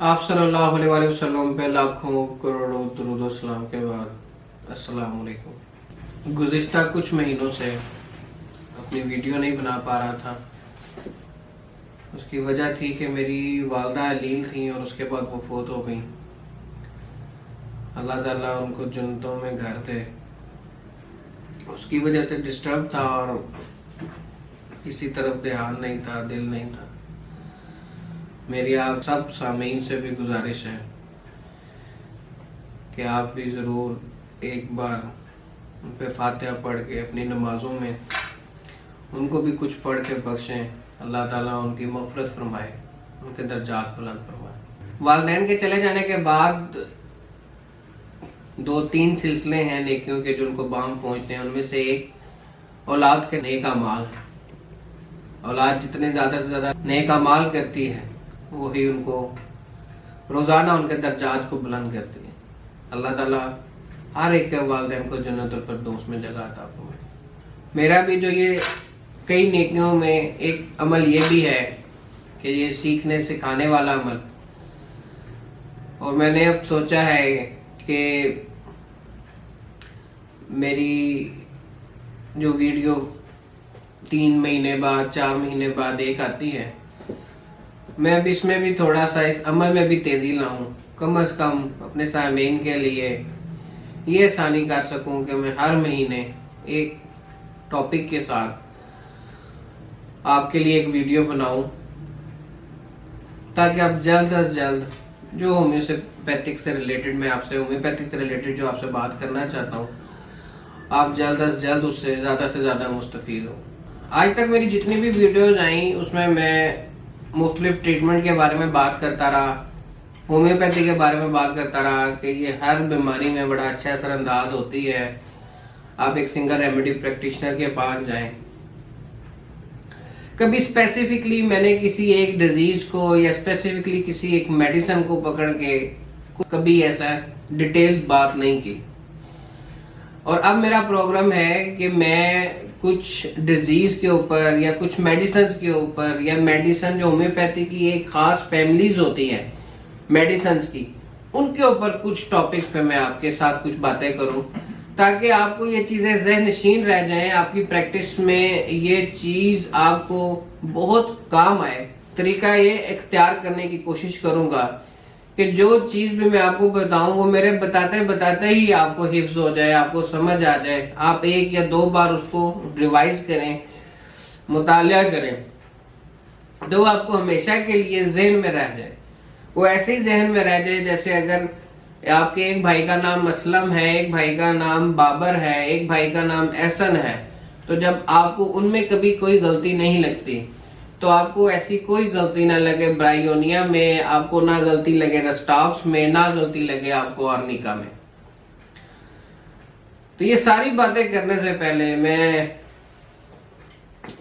आप सल्लल्लाहु अलैहि वसल्लम पे लाखों करोड़ों दुरूद और सलाम के बाद अस्सलाम वालेकुम। गुज़िश्ता कुछ महीनों से अपनी वीडियो नहीं बना पा रहा था। उसकी वजह थी कि मेरी वालदा अलील थी और उसके बाद वो फोत हो गई। अल्लाह ताला उनको जन्नतों में घर दे। उसकी वजह से डिस्टर्ब था और किसी तरफ ध्यान नहीं था, दिल नहीं था। मेरी आप सब सामीन से भी गुजारिश है कि आप भी ज़रूर एक बार उन पे फातिहा पढ़ के अपनी नमाजों में उनको भी कुछ पढ़ के बख्शें। अल्लाह ताला उनकी मग़फ़िरत फरमाए, उनके दर्जात बुलंद फरमाए। वालिदैन के चले जाने के बाद 2-3 सिलसिले हैं नेकियों के जो उनको बाम पहुँचते हैं। उनमें से एक औलाद के नेक अमाल है। औलाद जितने ज़्यादा से ज़्यादा नेक अमाल करती है वही उनको रोज़ाना उनके दर्जात को बुलंद करती है। अल्लाह ताला हर एक के वालिदैन को जन्नतुल फिरदौस में जगह अता फरमाए। मेरा भी जो ये कई नेकियों में एक अमल ये भी है कि ये सीखने सिखाने वाला अमल, और मैंने अब सोचा है कि मेरी जो वीडियो 3 महीने बाद 4 महीने बाद एक आती है, मैं अब इसमें भी थोड़ा सा इस अमल में भी तेज़ी लाऊं। कम से कम अपने सामीन के लिए ये आसानी कर सकूं कि मैं हर महीने एक टॉपिक के साथ आपके लिए एक वीडियो बनाऊं, ताकि आप जल्द अज जल्द जो होम्योपैथिक से रिलेटेड, मैं आपसे होम्योपैथिक से रिलेटेड जो आपसे बात करना चाहता हूं, आप जल्द अज जल्द उससे ज़्यादा से ज़्यादा मुस्तफ़ीद हो। आज तक मेरी जितनी भी वीडियोज़ आई उसमें मैं मुख्तलिफ ट्रीटमेंट के बारे में बात करता रहा, होम्योपैथी के बारे में बात करता रहा कि ये हर बीमारी में बड़ा अच्छा असरअंदाज होती है। आप एक सिंगल रेमेडी प्रैक्टिशनर के पास जाएं। कभी स्पेसिफिकली मैंने किसी एक डिजीज को या स्पेसिफिकली किसी एक मेडिसिन को पकड़ के कभी ऐसा डिटेल बात नहीं की। और अब मेरा प्रोग्राम है कि मैं कुछ डिजीज के ऊपर या कुछ मेडिसिन के ऊपर, या मेडिसिन जो होम्योपैथी की एक खास फैमिलीज होती है मेडिसिन की, उनके ऊपर कुछ टॉपिक्स पे मैं आपके साथ कुछ बातें करूं, ताकि आपको ये चीजें ज़हनशीन रह जाएं। आपकी प्रैक्टिस में ये चीज आपको बहुत काम आए। तरीका ये इख्तियार करने की कोशिश करूंगा कि जो चीज भी मैं आपको बताऊं वो मेरे बताते बताते ही आपको हिफ्ज हो जाए, आपको समझ आ जाए। आप 1 या 2 बार उसको रिवाइज करें, मुतालिया करें, तो आपको हमेशा के लिए जहन में रह जाए। वो ऐसे ही जहन में रह जाए जैसे अगर आपके एक भाई का नाम असलम है, एक भाई का नाम बाबर है, एक भाई का नाम एहसन है, तो जब आपको उनमें कभी कोई गलती नहीं लगती तो आपको ऐसी कोई गलती ना लगे ब्रायोनिया में, आपको ना गलती लगे रस्टॉक्स में, ना गलती लगे आपको आर्निका में। तो ये सारी बातें करने से पहले मैं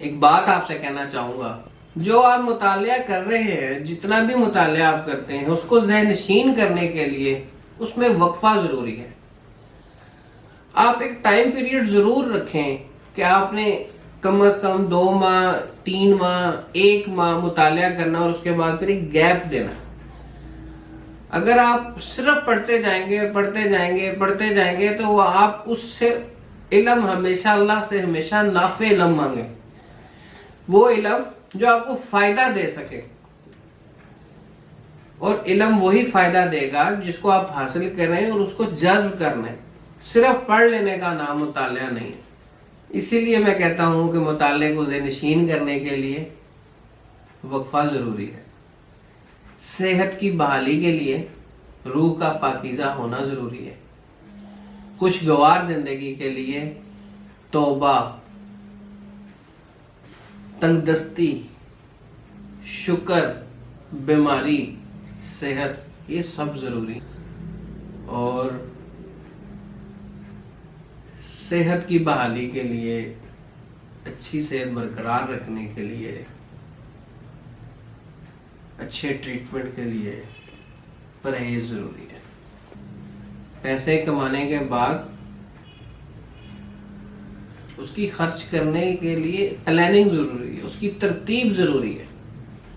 एक बात आपसे कहना चाहूंगा। जो आप मुतालिया कर रहे हैं, जितना भी मुतालिया आप करते हैं, उसको ज़हनशीन करने के लिए उसमें वक्फा जरूरी है। आप एक टाइम पीरियड जरूर रखें कि आपने कम से कम 2 माह, 3 माह, 1 माह मुतालिया करना और उसके बाद फिर एक गैप देना। अगर आप सिर्फ पढ़ते जाएंगे तो आप उससे इल्म हमेशा अल्लाह से हमेशा नाफे इल्म मांगे, वो इल्म जो आपको फायदा दे सके। और इल्म वही फायदा देगा जिसको आप हासिल कर रहे हैं और उसको जज्ब करना है। सिर्फ पढ़ लेने का नाम मुतालिया नहीं है। इसीलिए मैं कहता हूं कि मुताले को ज़हनशीन करने के लिए वक्फा जरूरी है। सेहत की बहाली के लिए रूह का पाकीज़ा होना जरूरी है। खुशगवार जिंदगी के लिए तौबा, तंगदस्ती, शुक्र, बीमारी, सेहत, ये सब जरूरी। और सेहत की बहाली के लिए, अच्छी सेहत बरकरार रखने के लिए, अच्छे ट्रीटमेंट के लिए परहेज जरूरी है। पैसे कमाने के बाद उसकी खर्च करने के लिए प्लानिंग जरूरी है, उसकी तरतीब जरूरी है।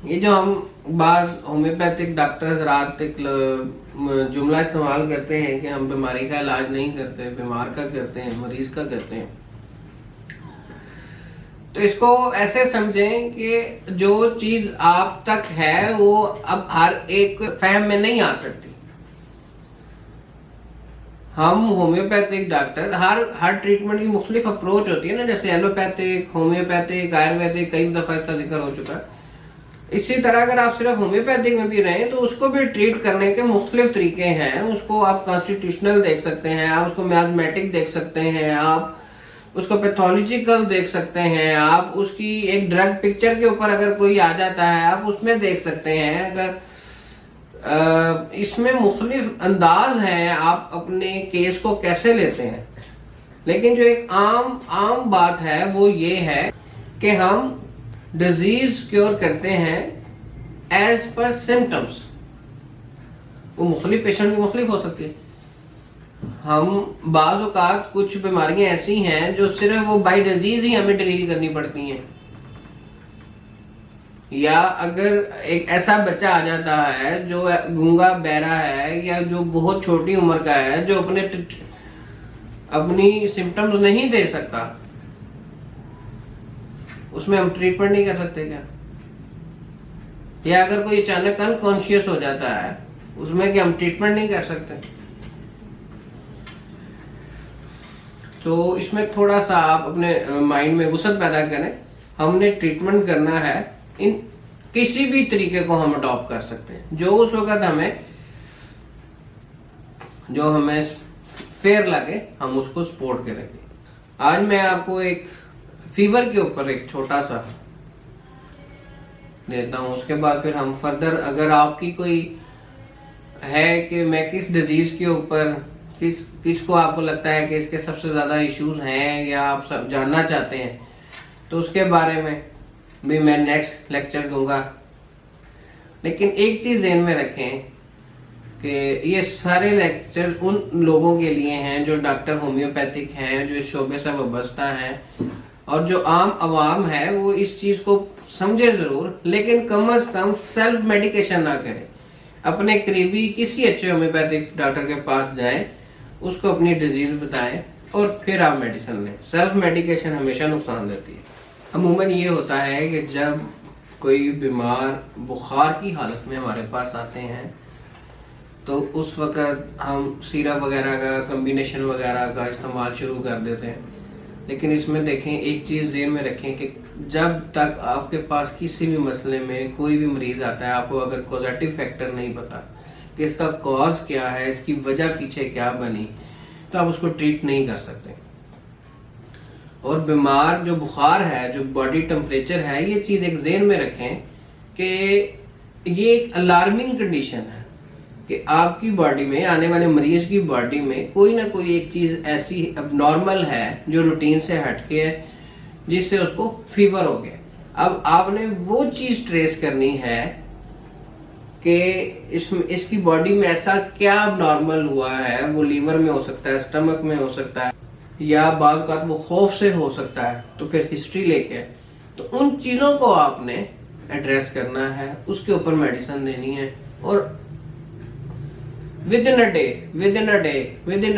ये जो हम बाज होम्योपैथिक डॉक्टर रात एक जुमला इस्तेमाल करते हैं कि हम बीमारी का इलाज नहीं करते, बीमार का करते हैं, मरीज का करते हैं। तो इसको ऐसे समझें कि जो चीज आप तक है वो अब हर एक फहम में नहीं आ सकती। हम होम्योपैथिक डॉक्टर हर ट्रीटमेंट की मुख्तलिफ अप्रोच होती है ना, जैसे एलोपैथिक, होम्योपैथिक, आयुर्वेदिक, कई दफा इसका जिक्र हो चुका है। इसी तरह अगर आप सिर्फ होम्योपैथिक में भी रहें तो उसको भी ट्रीट करने के मुख्तलिफ तरीके हैं। उसको आप कॉन्स्टिट्यूशनल देख सकते हैं, आप उसको मियाज़मेटिक देख सकते हैं, आप उसको पैथोलॉजिकल देख सकते हैं, आप उसकी एक ड्रग पिक्चर के ऊपर अगर कोई आ जाता है आप उसमें देख सकते हैं। अगर इसमें मुख्तलिफ अंदाज हैं आप अपने केस को कैसे लेते हैं। लेकिन जो एक आम बात है वो ये है कि हम डिजीज क्योर करते हैं एज पर सिम्टम्स। वो मुख्तलिफ पेशेंट की मुख्तलिफ हो सकती है। हम बाज़ औक़ात कुछ बीमारियां ऐसी हैं जो सिर्फ वो बाय डिजीज ही हमें डील करनी पड़ती हैं। या अगर एक ऐसा बच्चा आ जाता है जो गूंगा बहरा है या जो बहुत छोटी उम्र का है, जो अपनी सिम्टम्स नहीं दे सकता, उसमें हम ट्रीटमेंट नहीं कर सकते क्या? या अगर कोई अचानक अनकॉन्शियस हो जाता है उसमें क्या हम ट्रीटमेंट नहीं कर सकते? तो इसमें थोड़ा सा आप अपने माइंड में वसअत पैदा करें। हमने ट्रीटमेंट करना है, इन किसी भी तरीके को हम अडॉप्ट कर सकते हैं जो उस वक्त हमें फेयर लगे, हम उसको सपोर्ट करेंगे। आज मैं आपको एक फीवर के ऊपर एक छोटा सा देता हूं, उसके बाद फिर हम फर्दर, अगर आपकी कोई है कि मैं किस डिजीज के ऊपर किसको आपको लगता है कि इसके सबसे ज्यादा इश्यूज हैं या आप सब जानना चाहते हैं, तो उसके बारे में भी मैं नेक्स्ट लेक्चर दूंगा। लेकिन एक चीज ध्यान में रखें कि ये सारे लेक्चर उन लोगों के लिए हैं जो डॉक्टर होम्योपैथिक हैं, जो इस शोबे से वाबस्ता हैं, और जो आम आवाम है वो इस चीज को समझे जरूर, लेकिन कम से कम सेल्फ मेडिकेशन ना करें। अपने करीबी किसी अच्छे होम्योपैथिक डॉक्टर के पास जाएं, उसको अपनी डिजीज बताएं और फिर आप मेडिसिन लें। सेल्फ मेडिकेशन हमेशा नुकसान देती है। अमूमन ये होता है कि जब कोई बीमार बुखार की हालत में हमारे पास आते हैं तो उस वक़्त हम सिरप वगैरह का, कम्बिनेशन वगैरह का इस्तेमाल शुरू कर देते हैं। लेकिन इसमें देखें, एक चीज़ ज़हन में रखें कि जब तक आपके पास किसी भी मसले में कोई भी मरीज आता है, आपको अगर कॉजेटिव फैक्टर नहीं पता कि इसका कॉज क्या है, इसकी वजह पीछे क्या बनी, तो आप उसको ट्रीट नहीं कर सकते। और बीमार जो बुखार है, जो बॉडी टेम्परेचर है, ये चीज़ एक ज़हन में रखें कि ये एक अलार्मिंग कंडीशन है कि आपकी बॉडी में, आने वाले मरीज की बॉडी में कोई ना कोई एक चीज ऐसी अब है जो रूटीन से हटके है, जिससे उसको फीवर हो गया। अब आपने वो चीज ट्रेस करनी है कि इसकी बॉडी में ऐसा क्या नॉर्मल हुआ है। वो लीवर में हो सकता है, स्टमक में हो सकता है, या बाज़ औक़ात वो खौफ से हो सकता है। तो फिर हिस्ट्री लेके, तो उन चीजों को आपने एड्रेस करना है, उसके ऊपर मेडिसिन देनी है, और विद इन अ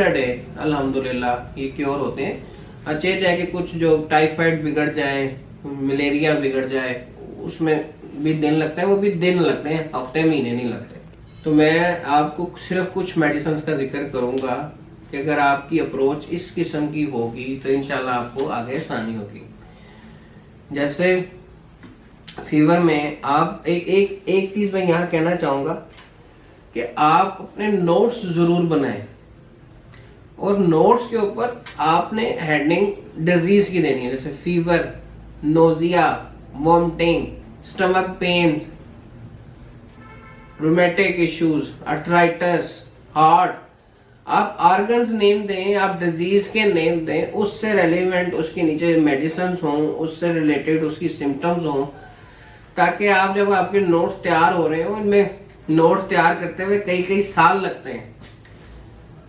डे अल्हम्दुलिल्लाह ये क्योर होते हैं। अच्छे चाहे कि कुछ जो टाइफाइड बिगड़ जाए, मलेरिया बिगड़ जाए, उसमें भी दिन लगते हैं, वो भी दिन लगते हैं, हफ्ते महीने नहीं लगते। तो मैं आपको सिर्फ कुछ मेडिसिन का जिक्र करूंगा कि अगर आपकी अप्रोच इस किस्म की होगी तो इंशाल्लाह आपको आगे आसानी होगी। जैसे फीवर में आप एक चीज मैं यहाँ कहना चाहूंगा कि आप अपने नोट्स जरूर बनाएं, और नोट्स के ऊपर आपने हेडिंग डिजीज की देनी है, जैसे fever, nausea, vomiting, stomach pain, rheumatic issues, arthritis, heart. आप ऑर्गन्स नेम दें, आप डिजीज के नेम दें, उससे रेलिवेंट उसके नीचे मेडिसिन हों, उससे रिलेटेड उसकी सिम्टम्स हों, ताकि आप जब आपके नोट्स तैयार हो रहे हो, इनमें नोट तैयार करते हुए कई साल लगते हैं,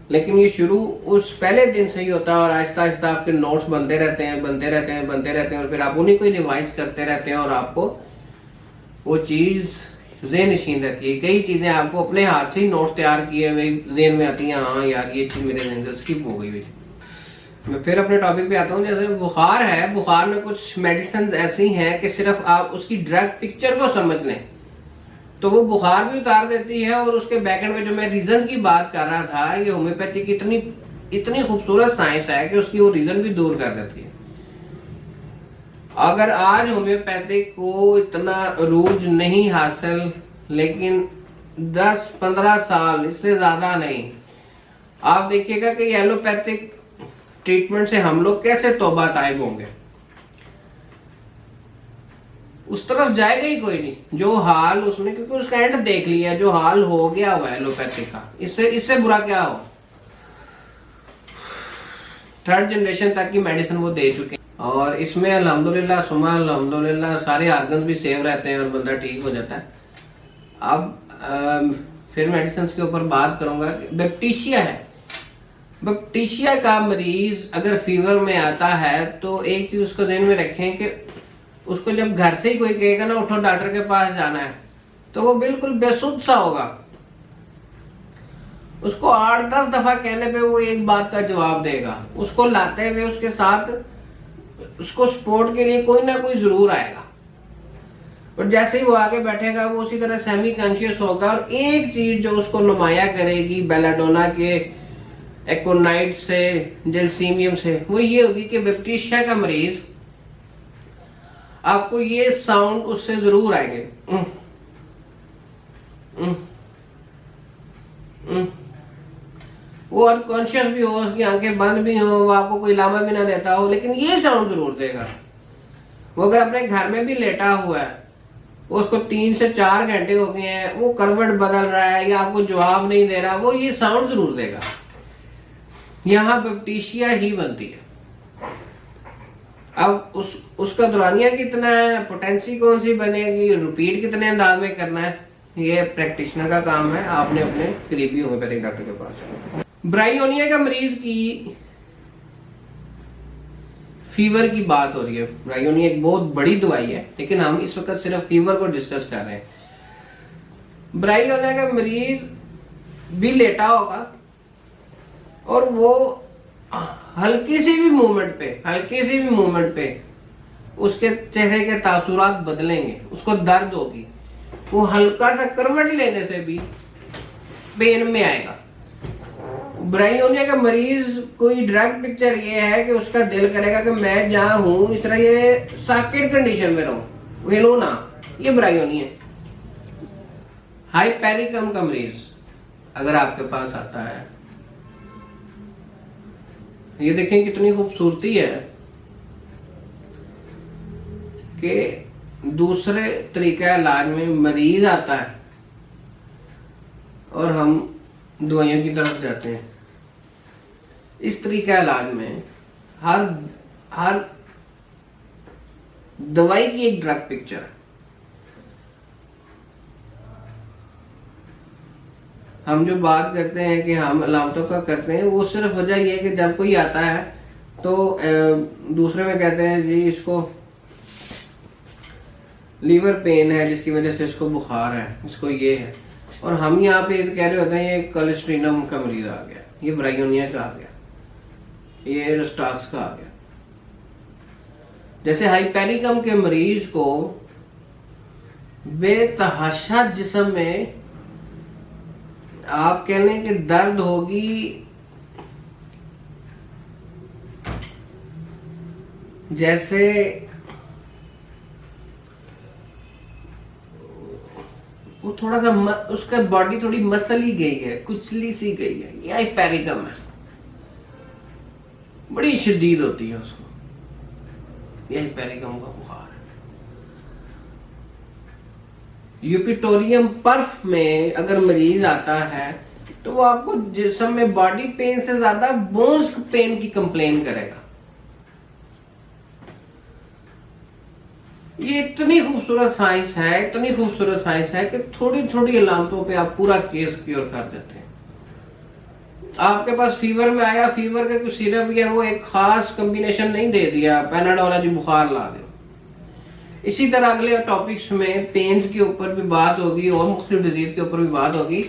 लेकिन ये शुरू उस पहले दिन से ही होता है, और आहिस्ता आहिस्ता आपके नोट्स बनते रहते हैं, और फिर आप उन्हीं को रिवाइज करते रहते हैं, और आपको वो चीज ज़हन नशीन रखिए। कई चीज़ें आपको अपने हाथ से ही नोट्स तैयार किए हुए ज़हन में आती हैं, हाँ यार ये चीज़ मेरे ज़हन से स्किप हो गई हुई। मैं फिर अपने टॉपिक पे आता हूँ। जैसे बुखार है, बुखार में कुछ मेडिसिन ऐसी हैं कि सिर्फ आप उसकी ड्रग पिक्चर को समझ लें तो वो बुखार भी उतार देती है। और उसके बैकएंड में जो मैं रीजन की बात कर रहा था, ये होम्योपैथिक इतनी इतनी खूबसूरत साइंस है कि उसकी वो रीजन भी दूर कर देती है। अगर आज होम्योपैथिक को इतना रूज नहीं हासिल, लेकिन 10-15 साल इससे ज्यादा नहीं, आप देखिएगा कि एलोपैथिक ट्रीटमेंट से हम लोग कैसे तौबा ताइब होंगे। उस तरफ जाएगा ही कोई नहीं जो हाल उसने, क्योंकि उसका एंड देख लिया, जो हाल हो गया हुआ है एलोपैथिक का, इससे बुरा क्या हो। 3rd जनरेशन तक की मेडिसिन वो दे चुके हैं और इसमें अल्हम्दुलिल्लाह सुमा अल्हम्दुलिल्लाह सारे ऑर्गन्स भी सेव रहते हैं और बंदा ठीक हो जाता है। अब फिर मेडिसिन के ऊपर बात करूंगा। बैक्टीशिया है, बैक्टीशिया का मरीज अगर फीवर में आता है तो एक चीज उसको ध्यान में रखें कि उसको जब घर से ही कोई कहेगा ना उठो डॉक्टर के पास जाना है, तो वो बिल्कुल बेसुध सा होगा। उसको 8-10 दफा कहने पे वो एक बात का जवाब देगा। उसको लाते हुए उसके साथ उसको सपोर्ट के लिए कोई ना कोई जरूर आएगा, और जैसे ही वो आगे बैठेगा वो उसी तरह सेमी कॉन्शियस होगा। और एक चीज जो उसको नुमाया करेगी बेलाडोना के एकोनाइट से, जेलसीमियम से, वो ये होगी कि बैक्टीरिया का मरीज आपको ये साउंड उससे जरूर आएंगे। वो अनकॉन्शियस भी हो, उसकी आंखें बंद भी हो, वो आपको कोई लामा भी ना देता हो, लेकिन ये साउंड जरूर देगा। वो अगर अपने घर में भी लेटा हुआ है, वो उसको 3 से 4 घंटे हो गए हैं, वो करवट बदल रहा है या आपको जवाब नहीं दे रहा, वो ये साउंड जरूर देगा। यहां बैक्टीरिया ही बनती है। अब उसका दौरानिया कितना है, पोटेंसी कौन सी बनेगी, रिपीट कितने अंदाज में करना है, ये प्रैक्टिशनर का काम है। आपने अपने करीबी होम्योपैथिक डॉक्टर के पास। ब्रायोनिया का मरीज की फीवर की बात हो रही है। ब्रायोनिया एक बहुत बड़ी दवाई है, लेकिन हम इस वक्त सिर्फ फीवर को डिस्कस कर रहे हैं। ब्रायोनिया का मरीज भी लेटा होगा और वो हल्की सी भी मूवमेंट पे उसके चेहरे के तासुरात बदलेंगे, उसको दर्द होगी, वो हल्का सा करवट लेने से भी पेन में आएगा। ब्रायोनिया का मरीज कोई ड्रग पिक्चर ये है कि उसका दिल करेगा कि मैं जहां हूं इस तरह ये साकेट कंडीशन में रहूं, हिलो ना, ये ब्रायोनिया। हाइपेरिकम का मरीज अगर आपके पास आता है, ये देखें कितनी खूबसूरती है कि दूसरे तरीका इलाज में मरीज आता है और हम दवाइयों की तरफ जाते हैं। इस तरीका इलाज में हर दवाई की एक ड्रग पिक्चर है। हम जो बात करते हैं कि हम अलामतों का करते हैं, वो सिर्फ वजह यह है कि जब कोई आता है तो दूसरे में कहते हैं जी इसको लीवर पेन है जिसकी वजह से इसको बुखार है, इसको ये है, और हम यहाँ पे कह रहे होते हैं ये कोलेस्ट्रीनम का मरीज आ गया, ये ब्रायोनिया का आ गया, ये रस्टाक्स का आ गया। जैसे हाइपेरिकम के मरीज को बेतहाशा जिस्म में आप कह लें कि दर्द होगी, जैसे वो थोड़ा सा उसका बॉडी थोड़ी मसली गई है, कुचली सी गई है, ये हाइपेरिकम है, बड़ी शदीद होती है उसको, ये हाइपेरिकम का बुखार है। यूपिटोरियम पर्फ में अगर मरीज आता है तो वो आपको जिस्म में बॉडी पेन से ज्यादा बोन्स पेन की कंप्लेन करेगा। ये इतनी खूबसूरत साइंस है कि थोड़ी थोड़ी अलामतों पे आप पूरा केस क्योर कर देते हैं। आपके पास फीवर में आया, फीवर का कुछ सिरप है, वो एक खास कॉम्बिनेशन नहीं दे दिया, पैनाडोल जी बुखार ला दो, इसी तरह अगले टॉपिक्स में पेन्स के ऊपर भी बात होगी और मुख्तलिफ डिजीज के ऊपर भी बात होगी।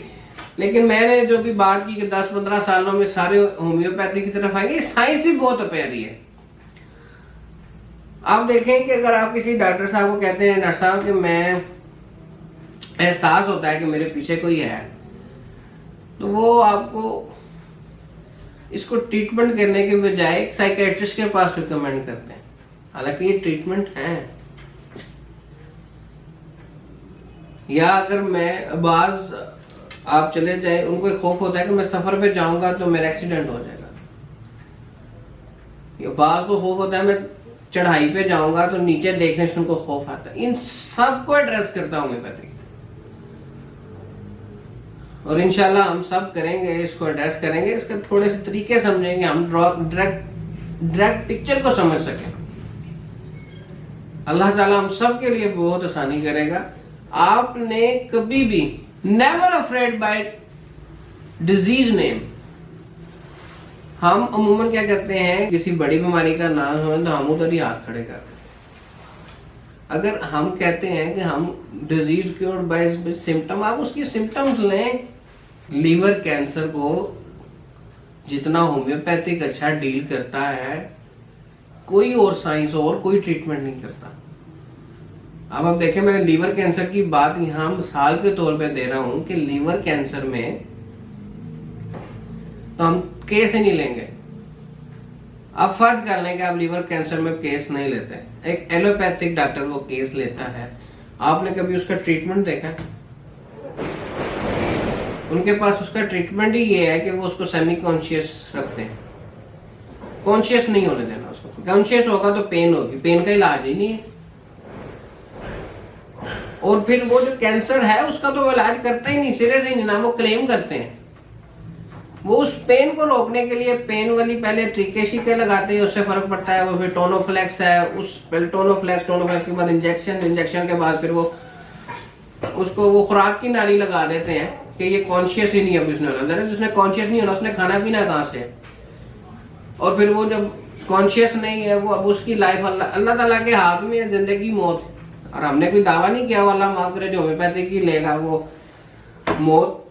लेकिन मैंने जो भी बात की कि 10-15 सालों में सारे होम्योपैथी की तरफ आएंगे, साइंस ही बहुत प्यारी है। आप देखें कि अगर आप किसी डॉक्टर साहब को कहते हैं डॉक्टर साहब कि मैं एहसास होता है कि मेरे पीछे कोई है, तो वो आपको इसको ट्रीटमेंट करने के बजाय एक साइकेट्रिस्ट के पास रिकमेंड करते हैं। हालांकि ये ट्रीटमेंट है। या अगर मैं बाज आप चले जाए, उनको एक खौफ होता है कि मैं सफर पे जाऊंगा तो मेरा एक्सीडेंट हो जाएगा, या बाज को खौफ होता है मैं चढ़ाई पे जाऊंगा तो नीचे देखने से उनको खौफ आता है। इन सब को एड्रेस करता हूं होम्योपैथी, और इंशाल्लाह हम सब करेंगे, इसको एड्रेस करेंगे, इसके थोड़े से तरीके समझेंगे, हम डायरेक्ट पिक्चर को समझ सकें। अल्लाह ताला हम सब के लिए बहुत आसानी करेगा। आपने कभी भी never afraid by disease name. हम अमूमन क्या करते हैं, किसी बड़ी बीमारी का नाम हो तो हम उधर ही हाथ खड़े करते हैं। अगर हम कहते हैं कि हम डिजीज क्योर्ड बाय सिम्टम, आप उसकी सिम्टम्स लें। लीवर कैंसर को जितना होम्योपैथिक अच्छा डील करता है, कोई और साइंस और कोई ट्रीटमेंट नहीं करता। अब आप देखें, मैंने लीवर कैंसर की बात यहां मिसाल के तौर पे दे रहा हूं कि लीवर कैंसर में तो हम केस ही नहीं लेंगे। आप फर्ज कर लें कि आप लीवर कैंसर में केस नहीं लेते, एक एलोपैथिक डॉक्टर वो केस लेता है। आपने कभी उसका ट्रीटमेंट देखा? उनके पास उसका ट्रीटमेंट ही ये है कि वो उसको सेमी कॉन्शियस रखते हैं, कॉन्शियस नहीं होने देना उसको। कॉन्शियस होगा तो पेन होगी, पेन का इलाज ही नहीं है। और फिर वो जो कैंसर है उसका तो वो इलाज करता ही नहीं, सिरे से ही नहीं ना, वो क्लेम करते हैं। वो उस पेन को रोकने के लिए पेन वाली पहले टीके लगाते हैं, उससे फर्क पड़ता है। वो फिर टोनोफ्लेक्स है, उस पहले टोनोफ्लेक्स के बाद इंजेक्शन के बाद फिर वो उसको वो खुराक की नाली लगा देते हैं कि ये कॉन्शियस ही नहीं है उसने होना। जरा जिसने कॉन्शियस नहीं होना उसने खाना पीना कहां से? और फिर वो जब कॉन्शियस नहीं है, वो अब उसकी लाइफ अल्लाह ताला के हाथ में है, जिंदगी मौत। और हमने कोई दावा नहीं किया, अल्लाह माफ करे, जो होम्योपैथी की लेगा वो मौत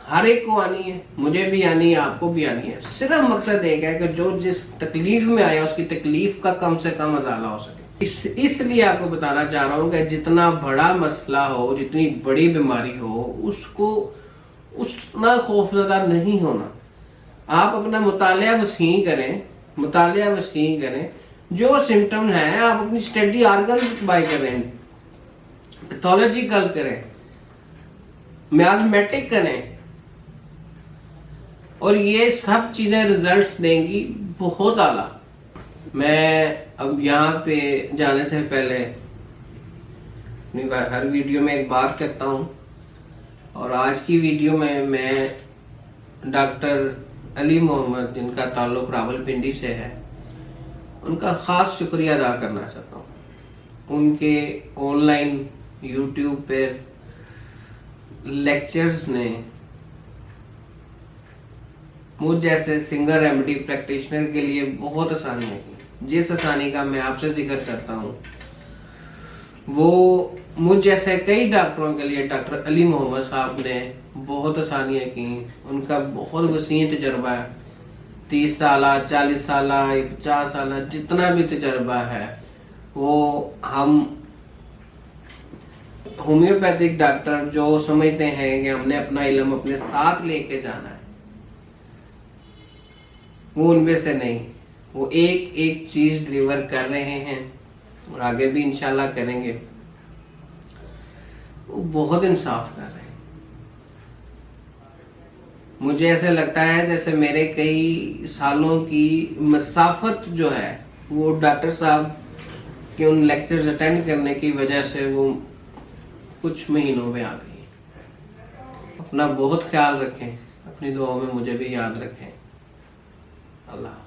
हर एक को आनी है, मुझे भी आनी है, आपको भी आनी है। सिर्फ मकसद एक है कि जो जिस तकलीफ में आया उसकी तकलीफ का कम से कम अजाला हो सके। इसलिए आपको बताना चाह रहा हूं कि जितना बड़ा मसला हो, जितनी बड़ी बीमारी हो, उसको उतना खौफजदा नहीं होना। आप अपना मुतालिया वसीह करें, जो सिम्टम है आप अपनी स्टडी आर्गन बाय करें, पैथोलॉजिकल करें, मियाज़मेटिक करें, और ये सब चीजें रिजल्ट्स देंगी बहुत आला। मैं अब यहाँ पे जाने से पहले हर वीडियो में एक बात करता हूँ, और आज की वीडियो में मैं डॉक्टर अली मोहम्मद, जिनका ताल्लुक रावलपिंडी से है, उनका खास शुक्रिया अदा करना चाहता हूँ। उनके ऑनलाइन यूट्यूब पे लेक्चर्स ने मुझ जैसे सिंगल रेमेडी प्रैक्टिशनर के लिए बहुत आसानियां की। जिस आसानी का मैं आपसे जिक्र करता हूँ, वो मुझ जैसे कई डॉक्टरों के लिए डॉक्टर अली मोहम्मद साहब ने बहुत आसानियां की। उनका बहुत वसीह तजर्बा है, 30 साल, 40 साल, 50 साल, जितना भी तजर्बा है, वो हम होम्योपैथिक डॉक्टर जो समझते हैं कि हमने अपना इल्म अपने साथ लेके जाना है, वो उनमें से नहीं। वो एक एक चीज डिलीवर कर रहे हैं और आगे भी इंशाल्लाह करेंगे। वो बहुत इंसाफ कर रहे हैं। मुझे ऐसे लगता है जैसे मेरे कई सालों की मसाफत जो है वो डॉक्टर साहब के उन लेक्चर्स अटेंड करने की वजह से वो कुछ महीनों में आ गई। अपना बहुत ख्याल रखें, अपनी दुआओं में मुझे भी याद रखें। अल्लाह।